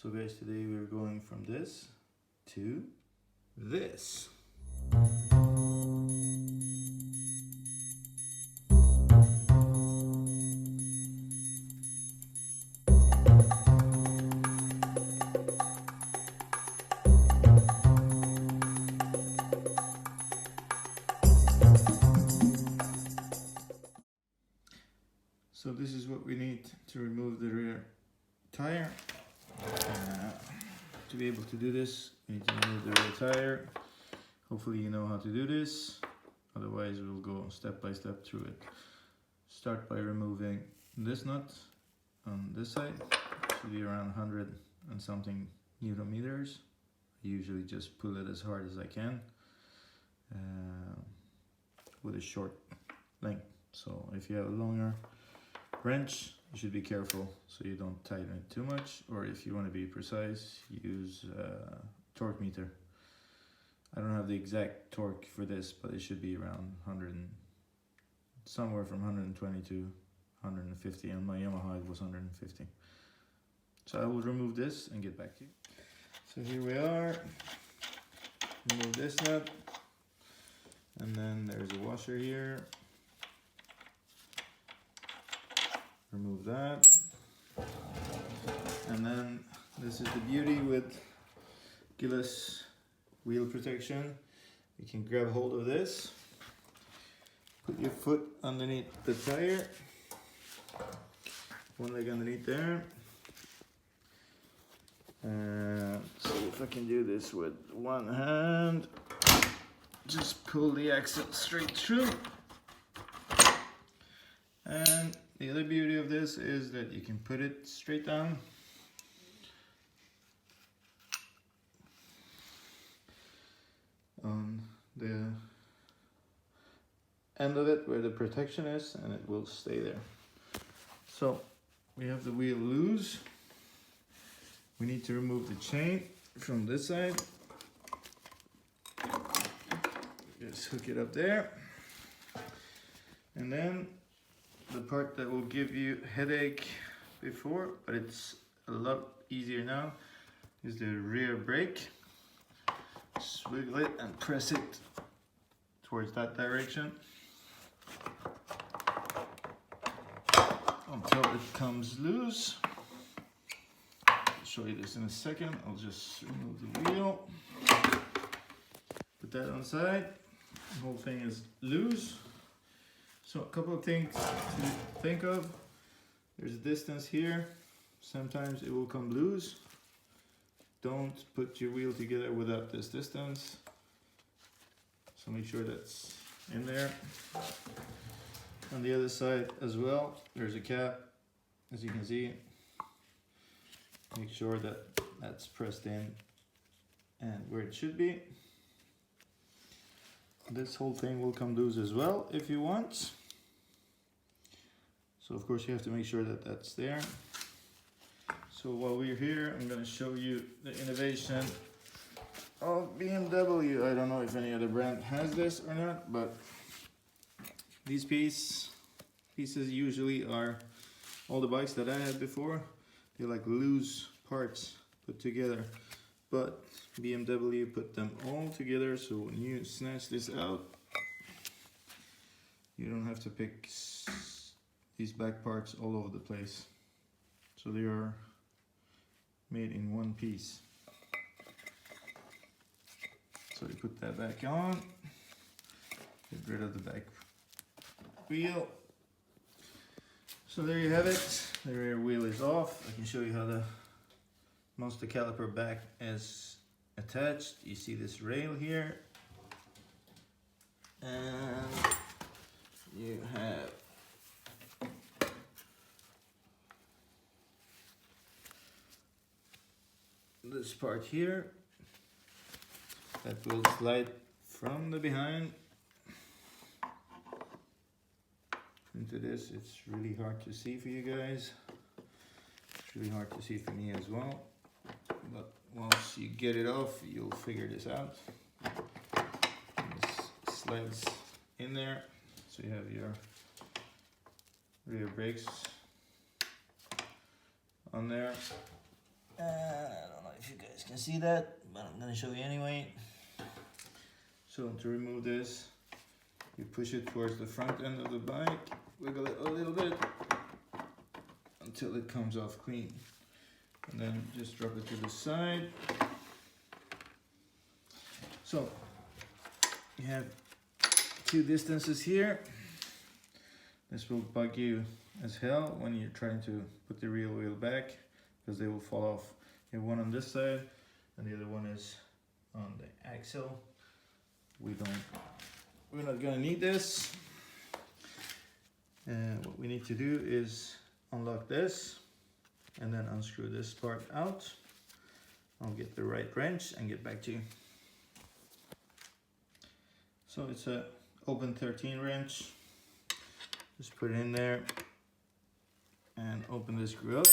So guys, today we're going from this to this. So this is what we need to remove the rear tire. To be able to do this, you need to remove the rear tire. Hopefully you know how to do this, otherwise we'll go step by step through it. Start by removing this nut on this side. It should be around 100 and something Newton meters. I usually just pull it as hard as I can with a short length. So if you have a longer wrench, you should be careful so you don't tighten it too much, or if you want to be precise, use torque meter. I don't have the exact torque for this, but it should be around 100 and somewhere from 120 to 150. On my Yamaha it was 150. So I will remove this and get back to you. So here we are. Remove this nut, and then there's a washer here. Remove that, and then this is the beauty with Gilles wheel protection. You can grab hold of this, put your foot underneath the tire, one leg underneath there. See if I can do this with one hand. Just pull the axle straight through. And the other beauty of this is that you can put it straight down. On the end of it where the protection is, and it will stay there. So we have the wheel loose. We need to remove the chain from this side. Just hook it up there. And then the part that will give you headache before, but it's a lot easier now, is the rear brake. Swiggle it and press it towards that direction until it comes loose. I'll show you this in a second. I'll just remove the wheel, put that on the side. The whole thing is loose. So a couple of things to think of. There's a distance here. Sometimes it will come loose. Don't put your wheel together without this distance. So make sure that's in there. On the other side as well, there's a cap, as you can see. Make sure that that's pressed in and where it should be. This whole thing will come loose as well if you want. So of course you have to make sure that that's there. So while we're here, I'm going to show you the innovation of BMW. I don't know if any other brand has this or not, but these pieces usually are, all the bikes that I had before, they're like loose parts put together. But BMW put them all together, so when you snatch this out, you don't have to pick these back parts all over the place. So they are made in one piece. So you put that back on, get rid of the back wheel. So there you have it. The rear wheel is off. I can show you how the most of the caliper back is attached. You see this rail here, and you have this part here that will slide from the behind into this. It's really hard to see for you guys. It's really hard to see for me as well. But once you get it off, you'll figure this out. This slides in there, so you have your rear brakes on there. if you guys can see that, but I'm gonna show you anyway. So to remove this, you push it towards the front end of the bike, wiggle it a little bit until it comes off clean. And then just drop it to the side. So you have two distances here. This will bug you as hell when you're trying to put the rear wheel back, because they will fall off. You have one on this side and the other one is on the axle. We're not gonna need this. What we need to do is unlock this and then unscrew this part out. I'll get the right wrench and get back to you. So it's a open 13 wrench. Just put it in there and open this screw up.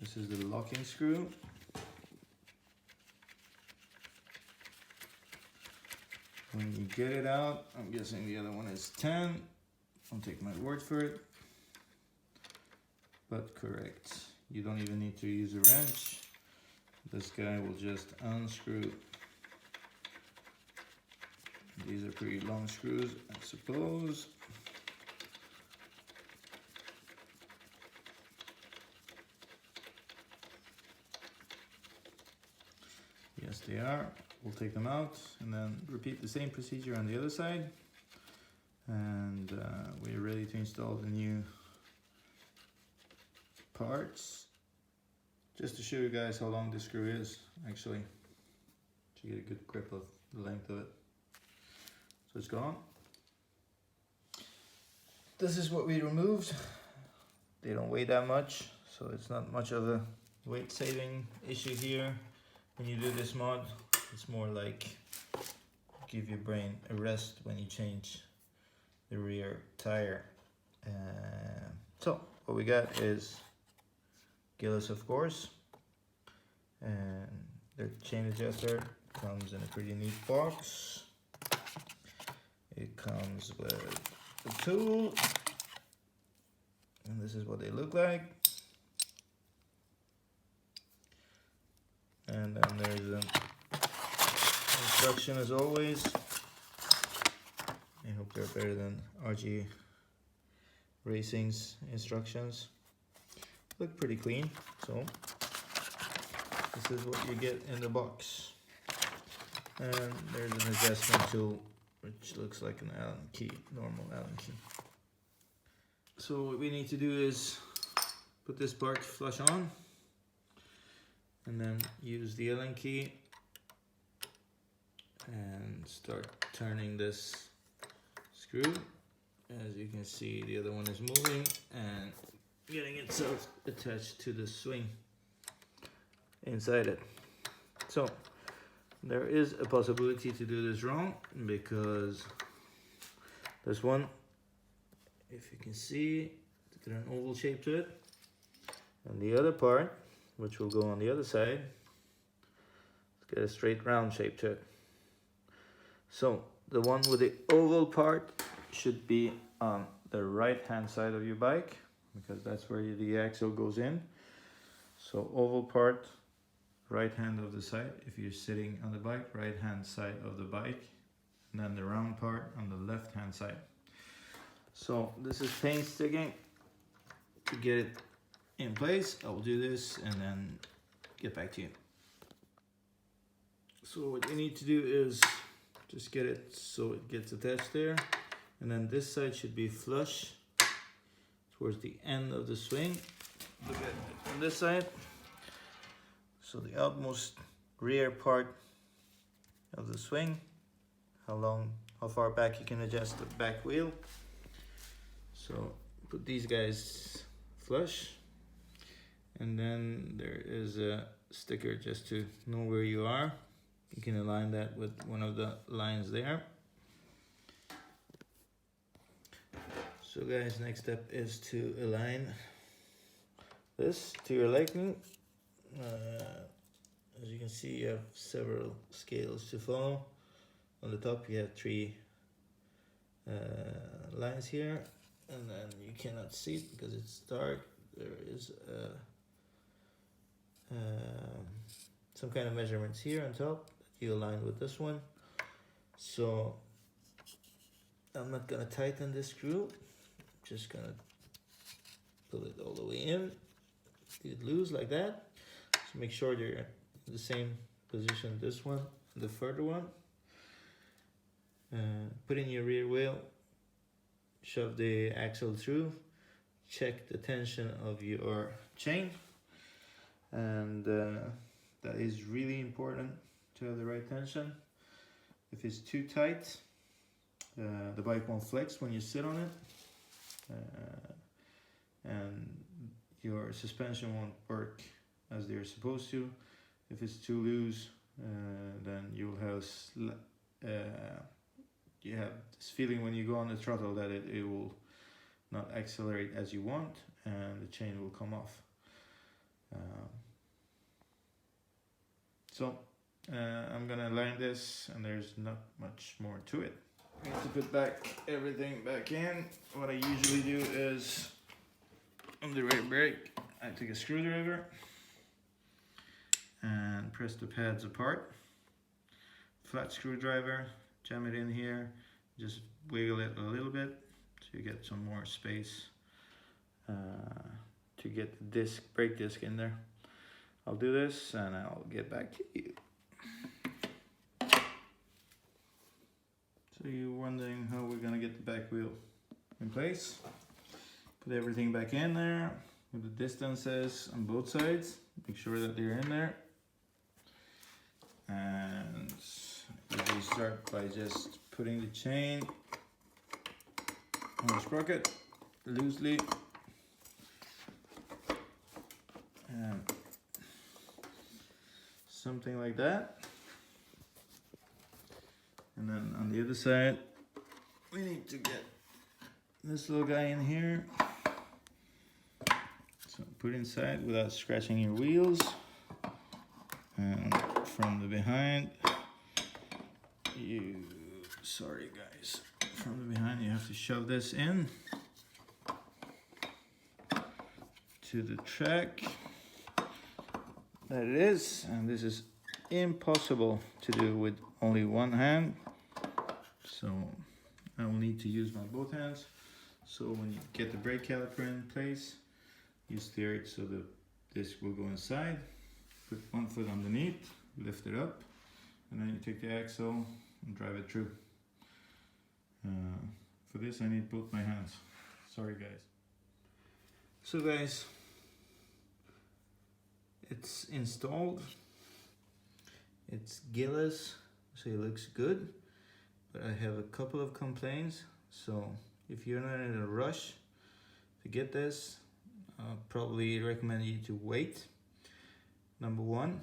This is the locking screw. When you get it out, I'm guessing the other one is 10. I'll take my word for it. But correct. You don't even need to use a wrench. This guy will just unscrew. These are pretty long screws, I suppose. Yes, they are. We'll take them out and then repeat the same procedure on the other side. And we're ready to install the new parts. Just to show you guys how long this screw is, actually, to get a good grip of the length of it. So it's gone. This is what we removed. They don't weigh that much, so it's not much of a weight saving issue here. When you do this mod, it's more like give your brain a rest when you change the rear tire. So what we got is Gilles, of course, and the chain adjuster comes in a pretty neat box. It comes with a tool, and this is what they look like. And then there's an instruction as always. I hope they're better than RG Racing's instructions. Look pretty clean. So this is what you get in the box. And there's an adjustment tool, which looks like an Allen key, normal Allen key. So what we need to do is put this part flush on, and then use the Allen key and start turning this screw. As you can see, the other one is moving and getting itself attached to the swing inside it. So there is a possibility to do this wrong, because this one, if you can see, there's an oval shape to it, and the other part, which will go on the other side, it's got a straight round shape to it. So the one with the oval part should be on the right hand side of your bike, because that's where the axle goes in. So oval part, right hand of the side if you're sitting on the bike, right hand side of the bike, and then the round part on the left hand side. So this is painstaking to get it in place. I will do this and then get back to you. So what you need to do is just get it so it gets attached there, and then this side should be flush towards the end of the swing. Look at it on this side. So the outmost rear part of the swing, how far back you can adjust the back wheel. So put these guys flush, and then there is a sticker just to know where you are. You can align that with one of the lines there. So guys, next step is to align this to your liking. As you can see, you have several scales to follow. On the top you have 3 lines here, and then you cannot see it because it's dark. There is a some kind of measurements here on top that you align with this one. So I'm not gonna tighten this screw, just gonna pull it all the way in, leave it loose like that. So make sure they're in the same position, this one and the further one. Put in your rear wheel, shove the axle through, check the tension of your chain, and that is really important to have the right tension. If it's too tight, the bike won't flex when you sit on it, and your suspension won't work as they're supposed to. If it's too loose, then you'll have you have this feeling when you go on the throttle that it will not accelerate as you want, and the chain will come off. I'm gonna align this, and there's not much more to it. I need to put back everything back in. What I usually do is on the rear brake, I take a screwdriver and press the pads apart. Flat screwdriver, jam it in here, just wiggle it a little bit so you get some more space to get the brake disc in there. I'll do this and I'll get back to you. So you're wondering how we're gonna get the back wheel in place. Put everything back in there with the distances on both sides. Make sure that they're in there. And usually start by just putting the chain on the sprocket loosely. And something like that. And then on the other side, we need to get this little guy in here. So put inside without scratching your wheels. And from the behind, sorry guys, from the behind you have to shove this in to the track. There it is, and this is impossible to do with only one hand. So I will need to use my both hands. So when you get the brake caliper in place, you steer it so the disc will go inside. Put one foot underneath, lift it up, and then you take the axle and drive it through. For this I need both my hands. Sorry guys. So guys, it's installed. It's Gilles, so it looks good. But I have a couple of complaints. So if you're not in a rush to get this, I'll probably recommend you to wait. Number one,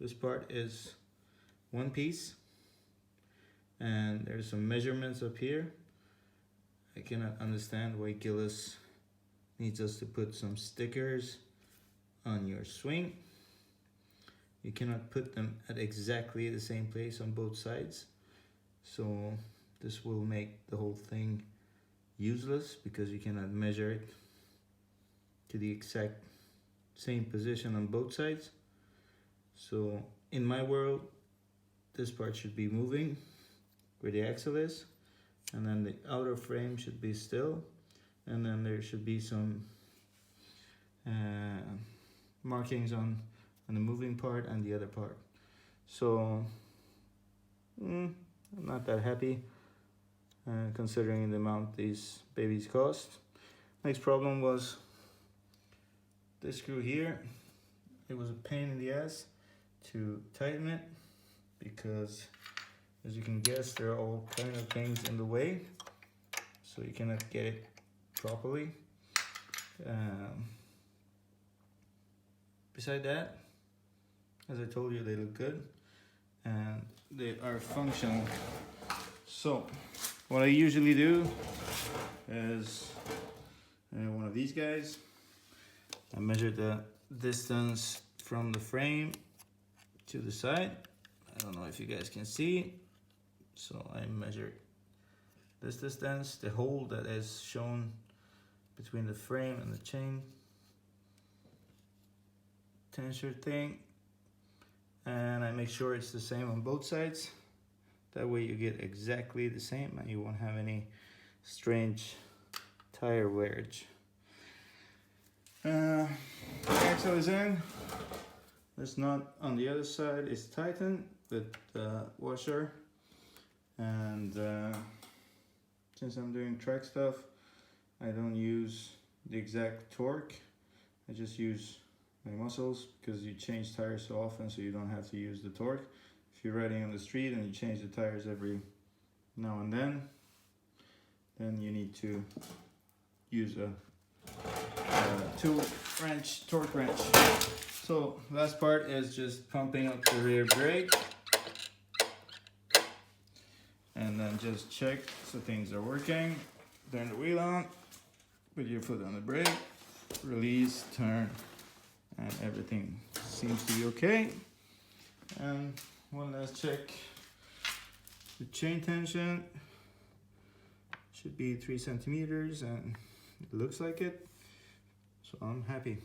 this part is one piece, and there's some measurements up here. I cannot understand why Gilles needs us to put some stickers on your swing. You cannot put them at exactly the same place on both sides. So this will make the whole thing useless because you cannot measure it to the exact same position on both sides. So in my world, this part should be moving where the axle is, and then the outer frame should be still, and then there should be some markings on the moving part and the other part. So I'm not that happy considering the amount these babies cost. Next problem was this screw here. It was a pain in the ass to tighten it because, as you can guess, there are all kind of things in the way, so you cannot get it properly. Beside that, as I told you, they look good and they are functional. So what I usually do is one of these guys. I measure the distance from the frame to the side. I don't know if you guys can see. So I measure this distance, the hole that is shown between the frame and the chain tensor thing. and I make sure it's the same on both sides. That way you get exactly the same and you won't have any strange tire wearage. The axle is in. This nut on the other side is tightened with the washer, and since I'm doing track stuff, I don't use the exact torque. I just use my muscles, because you change tires so often, so you don't have to use the torque. If you're riding on the street and you change the tires every now and then you need to use a torque wrench. So last part is just pumping up the rear brake, and then just check so things are working. Turn the wheel on, put your foot on the brake, release, turn, and everything seems to be okay. And one last check. The chain tension should be 3 centimeters, and it looks like it, so I'm happy.